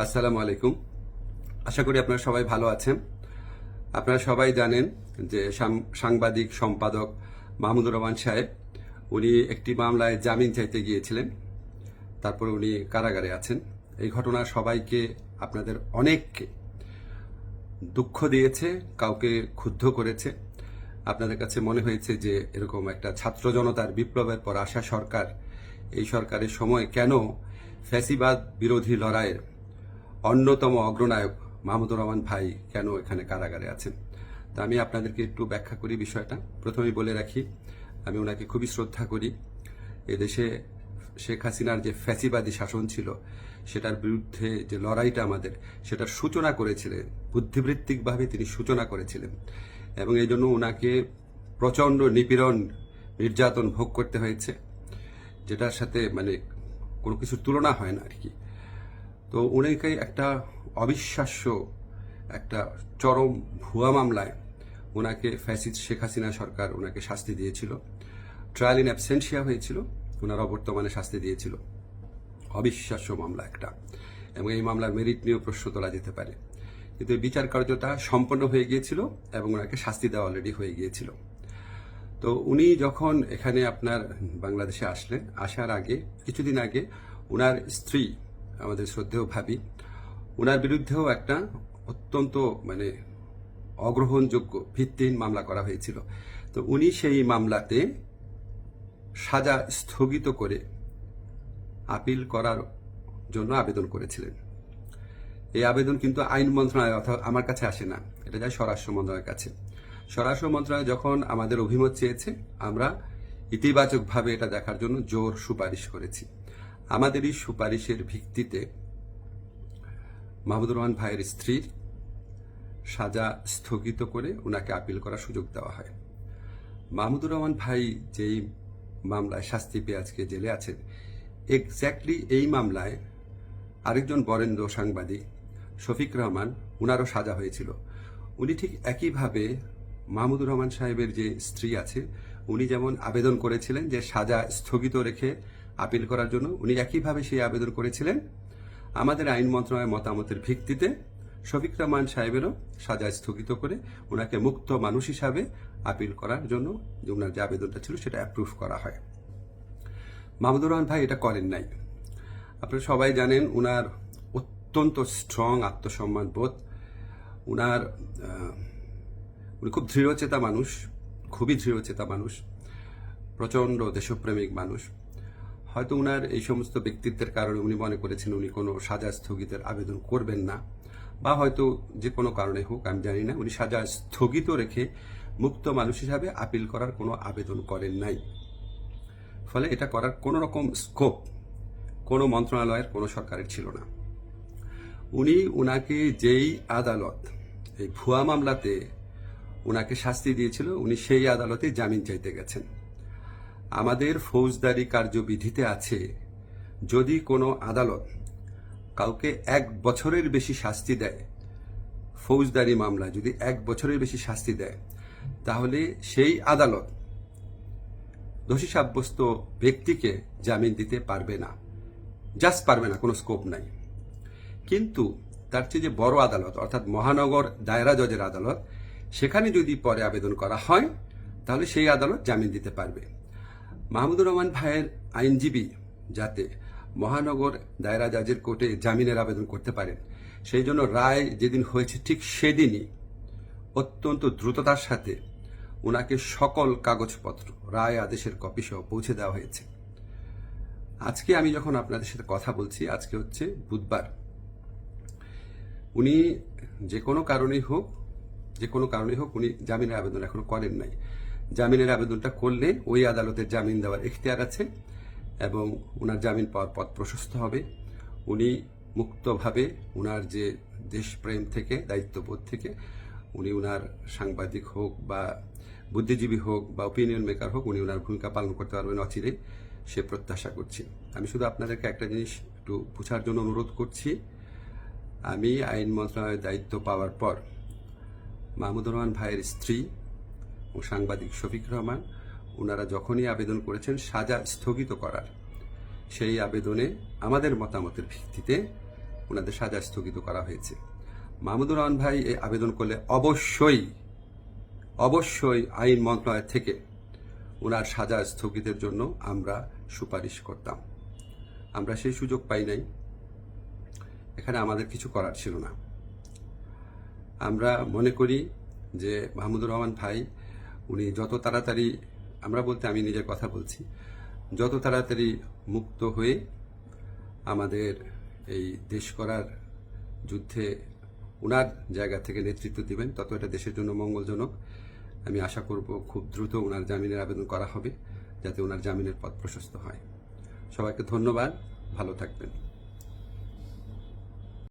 আসসালামু আলাইকুম। আশা করি আপনারা সবাই ভালো আছেন। আপনারা সবাই জানেন যে সাংবাদিক সম্পাদক মাহমুদুর রহমান সাহেব উনি একটি মামলায় জামিন চাইতে গিয়েছিলেন, তারপরে উনি কারাগারে আছেন। এই ঘটনা সবাইকে, আপনাদের অনেককে দুঃখ দিয়েছে, কাউকে ক্ষুব্ধ করেছে। আপনাদের কাছে মনে হয়েছে যে এরকম একটা ছাত্র জনতার বিপ্লবের পর আসা সরকার, এই সরকারের সময় কেন ফ্যাসিবাদ বিরোধী লড়াইয়ের অন্যতম অগ্রনায়ক মাহমুদুর রহমান ভাই কেন এখানে কারাগারে আছেন। তা আমি আপনাদেরকে একটু ব্যাখ্যা করি বিষয়টা। প্রথমেই বলে রাখি, আমি ওনাকে খুবই শ্রদ্ধা করি। এদেশে শেখ হাসিনার যে ফ্যাসিবাদী শাসন ছিল, সেটার বিরুদ্ধে যে লড়াইটা আমাদের, সেটার সূচনা করেছিলেন, বুদ্ধিবৃত্তিকভাবে তিনি সূচনা করেছিলেন, এবং এই জন্য ওনাকে প্রচণ্ড নিপীড়ন, নির্যাতন ভোগ করতে হয়েছে, যেটার সাথে কোনো কিছুর তুলনা হয় না আর কি। তো উনাকে একটা অবিশ্বাস্য, একটা চরম ভুয়া মামলায় ওনাকে ফ্যাসিস্ট শেখ হাসিনা সরকার ওনাকে শাস্তি দিয়েছিল। ট্রায়াল ইন অ্যাবসেন্সিয়া হয়েছিল, ওনার অবর্তমানে শাস্তি দিয়েছিল। অবিশ্বাস্য মামলা একটা, এবং এই মামলার মেরিট নিয়েও প্রশ্ন তোলা যেতে পারে। কিন্তু এই বিচার কার্যটা সম্পন্ন হয়ে গিয়েছিল এবং ওনাকে শাস্তি দেওয়া অলরেডি হয়ে গিয়েছিল। তো উনি যখন এখানে আপনার বাংলাদেশে আসলেন, আসার আগে কিছুদিন আগে ওনার স্ত্রী, আমাদের শ্রদ্ধেয় ভাবি, ওনার বিরুদ্ধেও একটা অত্যন্ত অগ্রহণযোগ্য ভিত্তিহীন মামলা করা হয়েছিল। তো উনি সেই মামলাতে সাজা স্থগিত করে আপিল করার জন্য আবেদন করেছিলেন। এই আবেদন কিন্তু আইন মন্ত্রণালয় অর্থাৎ আমার কাছে আসে না, এটা যায় স্বরাষ্ট্র মন্ত্রণালয়ের কাছে। স্বরাষ্ট্র মন্ত্রণালয় যখন আমাদের অভিমত চেয়েছে, আমরা ইতিবাচকভাবে এটা দেখার জন্য জোর সুপারিশ করেছি। আমাদের এই সুপারিশের ভিত্তিতে মাহমুদুর রহমান ভাইয়ের স্ত্রীর সাজা স্থগিত করে ওনাকে আপিল করার সুযোগ দেওয়া হয়। মাহমুদুর রহমান ভাই যেই মামলায় শাস্তি পেয়ে আজকে জেলে আছেন, এক্স্যাক্টলি এই মামলায় আরেকজন বরেণ্য সাংবাদিক শফিক রহমান, ওনারও সাজা হয়েছিল। উনি ঠিক একইভাবে মাহমুদুর রহমান সাহেবের যে স্ত্রী আছে, উনি যেমন আবেদন করেছিলেন যে সাজা স্থগিত রেখে আপিল করার জন্য, উনি একইভাবে সেই আবেদন করেছিলেন। আমাদের আইন মন্ত্রণালয়ের মতামতের ভিত্তিতে শফিক রহমান সাহেবেরও সাজা স্থগিত করে ওনাকে মুক্ত মানুষ হিসাবে আপিল করার জন্য যে ওনার যে আবেদনটা ছিল সেটা অ্যাপ্রুভ করা হয়। মাহমুদুর রহমান ভাই এটা করেন নাই। আপনারা সবাই জানেন ওনার অত্যন্ত স্ট্রং আত্মসম্মান বোধ, উনি খুব দৃঢ়চেতা মানুষ, খুবই দৃঢ়চেতা মানুষ, প্রচণ্ড দেশপ্রেমিক মানুষ। হয়তো উনার এই সমস্ত ব্যক্তিত্বের কারণে উনি মনে করেছেন উনি কোনো সাজা স্থগিতের আবেদন করবেন না, বা হয়তো যে কোনো কারণে হোক, আমি জানি না, উনি সাজা স্থগিত রেখে মুক্ত মানুষ হিসাবে আপিল করার কোনো আবেদন করেন নাই। ফলে এটা করার কোনো রকম স্কোপ কোনো মন্ত্রণালয়ের, কোনো সরকারের ছিল না। উনাকে যেই আদালত এই ভুয়া মামলাতে উনাকে শাস্তি দিয়েছিল, উনি সেই আদালতে জামিন চাইতে গেছেন। আমাদের ফৌজদারি কার্যবিধিতে আছে, যদি কোনো আদালত কাউকে 1 বছরের বেশি শাস্তি দেয়, ফৌজদারি মামলায় যদি 1 বছরের বেশি শাস্তি দেয়, তাহলে সেই আদালত দোষী সাব্যস্ত ব্যক্তিকে জামিন দিতে পারবে না, জাস্ট পারবে না, কোনো স্কোপ নাই। কিন্তু তার চেয়ে যে বড় আদালত, অর্থাৎ মহানগর দায়রা জজের আদালত, সেখানে যদি পরে আবেদন করা হয়, তাহলে সেই আদালত জামিন দিতে পারবে। মাহমুদুর রহমান ভাইয়ের আইনজীবী যাতে মহানগর দায়রা জজের কোর্টে জামিনের আবেদন করতে পারেন, সেই জন্য রায় যেদিন হয়েছে ঠিক সেদিনই অত্যন্ত দ্রুততার সাথে ওনাকে সকল কাগজপত্র, রায় আদেশের কপি সহ পৌঁছে দেওয়া হয়েছে। আজকে আমি যখন আপনাদের সাথে কথা বলছি, আজকে হচ্ছে বুধবার। উনি যে কোনো কারণেই হোক উনি জামিনের আবেদন এখনো করেন নাই। জামিনের আবেদনটা করলে ওই আদালতের জামিন দেওয়ার এখতিয়ার আছে এবং ওনার জামিন পাওয়ার পথ প্রশস্ত হবে। উনি মুক্তভাবে ওনার যে দেশপ্রেম থেকে, দায়িত্ববোধ থেকে, উনি ওনার সাংবাদিক হোক বা বুদ্ধিজীবী হোক বা ওপিনিয়ন মেকার হোক, উনি ওনার ভূমিকা পালন করতে পারবেন অচিরে, সে প্রত্যাশা করছি। আমি শুধু আপনাদেরকে একটা জিনিস একটু বোঝার জন্য অনুরোধ করছি। আমি আইন মন্ত্রণালয়ের দায়িত্ব পাওয়ার পর মাহমুদুর রহমান ভাইয়ের স্ত্রী ও সাংবাদিক শফিক রহমান, ওনারা যখনই আবেদন করেছেন সাজা স্থগিত করার, সেই আবেদনে আমাদের মতামতের ভিত্তিতে ওনাদের সাজা স্থগিত করা হয়েছে। মাহমুদুর রহমান ভাই এই আবেদন করলে অবশ্যই আইন মন্ত্রণালয় থেকে ওনার সাজা স্থগিতের জন্য আমরা সুপারিশ করতাম। আমরা সেই সুযোগ পাই নাই, এখানে আমাদের কিছু করার ছিল না। আমরা মনে করি যে মাহমুদুর রহমান ভাই উনি যত তাড়াতাড়ি, আমরা বলতে আমি নিজের কথা বলছি, যত তাড়াতাড়ি মুক্ত হয়ে আমাদের এই দেশ করার যুদ্ধে ওনার জায়গা থেকে নেতৃত্ব দিবেন, তত এটা দেশের জন্য মঙ্গলজনক। আমি আশা করব খুব দ্রুত ওনার জামিনের আবেদন করা হবে, যাতে ওনার জামিনের পথ প্রশস্ত হয়। সবাইকে ধন্যবাদ, ভালো থাকবেন।